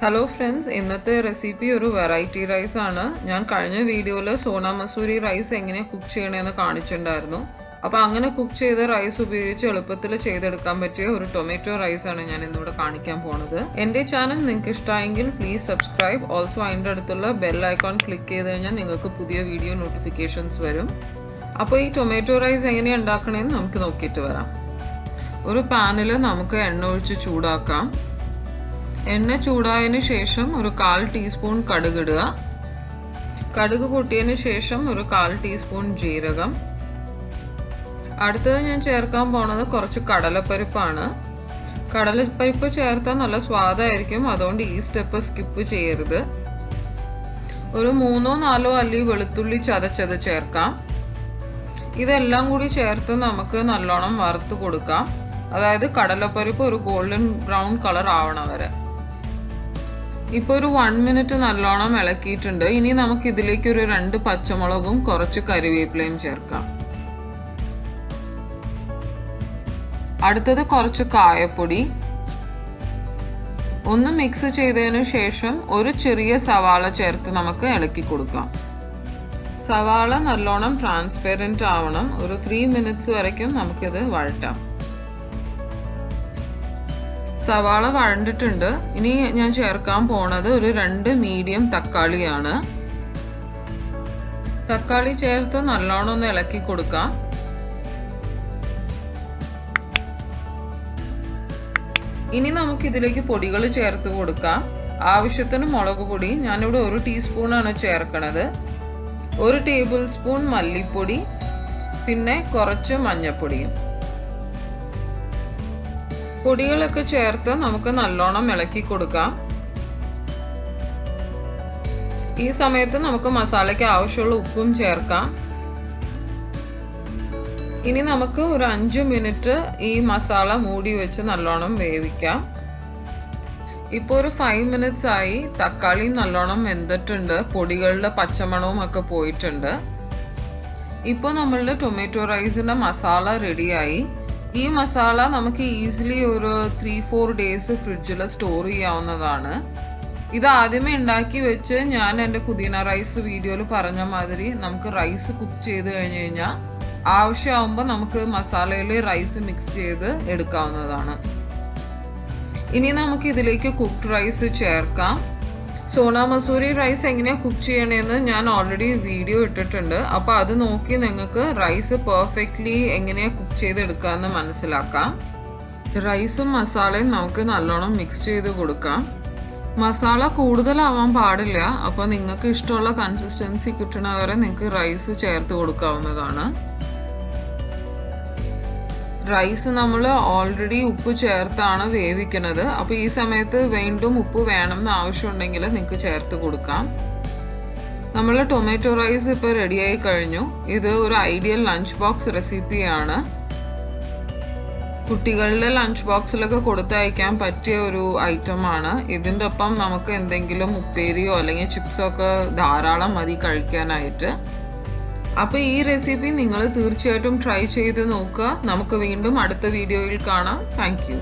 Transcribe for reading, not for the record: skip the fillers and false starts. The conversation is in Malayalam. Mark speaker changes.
Speaker 1: ഹലോ ഫ്രണ്ട്സ്, ഇന്നത്തെ റെസിപ്പി ഒരു വെറൈറ്റി റൈസ് ആണ്. ഞാൻ കഴിഞ്ഞ വീഡിയോയിൽ സോനാ മസൂരി റൈസ് എങ്ങനെ കുക്ക് ചെയ്യണമെന്ന് കാണിച്ചിട്ടുണ്ടായിരുന്നു. അപ്പോൾ അങ്ങനെ കുക്ക് ചെയ്ത റൈസ് ഉപയോഗിച്ച് എളുപ്പത്തിൽ ചെയ്തെടുക്കാൻ പറ്റിയ ഒരു ടൊമാറ്റോ റൈസ് ആണ് ഞാൻ ഇന്നിവിടെ കാണിക്കാൻ പോണത്. എൻ്റെ ചാനൽ നിങ്ങൾക്ക് ഇഷ്ടമായെങ്കിൽ പ്ലീസ് സബ്സ്ക്രൈബ്. ഓൾസോ അതിൻ്റെ അടുത്തുള്ള ബെൽ ഐക്കോൺ ക്ലിക്ക് ചെയ്ത് കഴിഞ്ഞാൽ നിങ്ങൾക്ക് പുതിയ വീഡിയോ നോട്ടിഫിക്കേഷൻസ് വരും. അപ്പോൾ ഈ ടൊമാറ്റോ റൈസ് എങ്ങനെയാണ് ഉണ്ടാക്കണമെന്ന് നമുക്ക് നോക്കിയിട്ട് വരാം. ഒരു പാനിൽ നമുക്ക് എണ്ണ ഒഴിച്ച് ചൂടാക്കാം. എണ്ണ ചൂടായതിന് ശേഷം ഒരു 1/4 ടീസ്പൂൺ കടുക് ഇടുക. കടുക് പൊട്ടിയതിന് ശേഷം ഒരു 1/4 ടീസ്പൂൺ ജീരകം. അടുത്തത് ഞാൻ ചേർക്കാൻ പോണത് കുറച്ച് കടലപ്പരിപ്പാണ്. കടലപ്പരിപ്പ് ചേർത്താൽ നല്ല സ്വാദായിരിക്കും, അതുകൊണ്ട് ഈ സ്റ്റെപ്പ് സ്കിപ്പ് ചെയ്യരുത്. ഒരു 3-4 അല്ലി വെളുത്തുള്ളി ചതച്ചത് ചേർക്കാം. ഇതെല്ലാം കൂടി ചേർത്ത് നമുക്ക് നല്ലോണം വറുത്ത് കൊടുക്കാം. അതായത് കടലപ്പരിപ്പ് ഒരു ഗോൾഡൻ ബ്രൗൺ കളർ ആവണ വരെ. ഇപ്പോൾ ഒരു 1 മിനിറ്റ് നല്ലോണം ഇളക്കിയിട്ടുണ്ട്. ഇനി നമുക്ക് ഇതിലേക്ക് ഒരു 2 പച്ചമുളകും കുറച്ച് കരിവേപ്പിലയും ചേർക്കാം. അടുത്തത് കുറച്ച് കായപ്പൊടി. ഒന്ന് മിക്സ് ചെയ്തതിന് ശേഷം ഒരു ചെറിയ സവാള ചേർത്ത് നമുക്ക് ഇളക്കി കൊടുക്കാം. സവാള നല്ലോണം ട്രാൻസ്പെറൻറ്റ് ആവണം. ഒരു 3 മിനിറ്റ്സ് വരയ്ക്കും നമുക്കിത് വഴറ്റാം. സവാള വഴണ്ടിട്ടുണ്ട്. ഇനി ഞാൻ ചേർക്കാൻ പോണത് ഒരു 2 മീഡിയം തക്കാളിയാണ്. തക്കാളി ചേർത്ത് നല്ലോണം ഒന്ന് ഇളക്കി കൊടുക്കാം. ഇനി നമുക്ക് ഇതിലേക്ക് പൊടികൾ ചേർത്ത് കൊടുക്കാം. ആവശ്യത്തിന് മുളക് പൊടി ഞാനിവിടെ 1 ടീസ്പൂണാണ് ചേർക്കണത്. 1 ടേബിൾ സ്പൂൺ മല്ലിപ്പൊടി, പിന്നെ കുറച്ച് മഞ്ഞൾപ്പൊടിയും. പൊടികളൊക്കെ ചേർത്ത് നമുക്ക് നല്ലോണം ഇളക്കി കൊടുക്കാം. ഈ സമയത്ത് നമുക്ക് മസാലയ്ക്ക് ആവശ്യമുള്ള ഉപ്പും ചേർക്കാം. ഇനി നമുക്ക് ഒരു 5 മിനിറ്റ് ഈ മസാല മൂടി വെച്ച് നല്ലോണം വേവിക്കാം. ഇപ്പോൾ ഒരു 5 മിനിറ്റ്സ് ആയി. തക്കാളി നല്ലോണം വെന്തിട്ടുണ്ട്. പൊടികളുടെ പച്ചമണവും ഒക്കെ പോയിട്ടുണ്ട്. ഇപ്പോൾ നമ്മളുടെ ടൊമാറ്റോ റൈസിൻ്റെ മസാല റെഡിയായി. ഈ മസാല നമുക്ക് ഈസിലി ഒരു 3-4 ഡേയ്സ് ഫ്രിഡ്ജിൽ സ്റ്റോർ ചെയ്യാവുന്നതാണ്. ഇത് ആദ്യമേ ഉണ്ടാക്കി വെച്ച് ഞാൻ എൻ്റെ പുതിന റൈസ് വീഡിയോയിൽ പറഞ്ഞ മാതിരി നമുക്ക് റൈസ് കുക്ക് ചെയ്ത് കഴിഞ്ഞ് കഴിഞ്ഞാൽ ആവശ്യമാകുമ്പോൾ നമുക്ക് മസാലയിൽ റൈസ് മിക്സ് ചെയ്ത് എടുക്കാവുന്നതാണ്. ഇനി നമുക്ക് ഇതിലേക്ക് കുക്ക്ഡ് റൈസ് ചേർക്കാം. സോനാ മസൂരി റൈസ് എങ്ങനെയാണ് കുക്ക് ചെയ്യണമെന്ന് ഞാൻ ഓൾറെഡി വീഡിയോ ഇട്ടിട്ടുണ്ട്. അപ്പോൾ അത് നോക്കി നിങ്ങൾക്ക് റൈസ് പെർഫെക്റ്റ്ലി എങ്ങനെയാണ് കുക്ക് ചെയ്തെടുക്കാമെന്ന് മനസ്സിലാക്കാം. റൈസും മസാലയും നമുക്ക് നല്ലോണം മിക്സ് ചെയ്ത് കൊടുക്കാം. മസാല കൂടുതലാവാൻ പാടില്ല. അപ്പോൾ നിങ്ങൾക്ക് ഇഷ്ടമുള്ള കൺസിസ്റ്റൻസി കിട്ടണവരെ നിങ്ങൾക്ക് റൈസ് ചേർത്ത് കൊടുക്കാവുന്നതാണ്. റൈസ് നമ്മൾ ഓൾറെഡി ഉപ്പ് ചേർത്താണ് വേവിക്കുന്നത്. അപ്പോൾ ഈ സമയത്ത് വീണ്ടും ഉപ്പ് വേണമെന്ന് ആവശ്യമുണ്ടെങ്കിൽ നിങ്ങൾക്ക് ചേർത്ത് കൊടുക്കാം. നമ്മൾ ടൊമാറ്റോ റൈസ് ഇപ്പോൾ റെഡിയായി കഴിഞ്ഞു. ഇത് ഒരു ഐഡിയൽ ലഞ്ച് ബോക്സ് റെസിപ്പിയാണ്. കുട്ടികളുടെ ലഞ്ച് ബോക്സിലൊക്കെ കൊടുത്തയക്കാൻ പറ്റിയ ഒരു ഐറ്റമാണ്. ഇതിൻ്റെ ഒപ്പം നമുക്ക് എന്തെങ്കിലും ഉപ്പേരിയോ അല്ലെങ്കിൽ ചിപ്സോ ഒക്കെ ധാരാളം മതി കഴിക്കാനായിട്ട്. അപ്പോൾ ഈ റെസിപ്പി നിങ്ങൾ തീർച്ചയായിട്ടും ട്രൈ ചെയ്ത് നോക്കുക. നമുക്ക് വീണ്ടും അടുത്ത വീഡിയോയിൽ കാണാം. Thank you.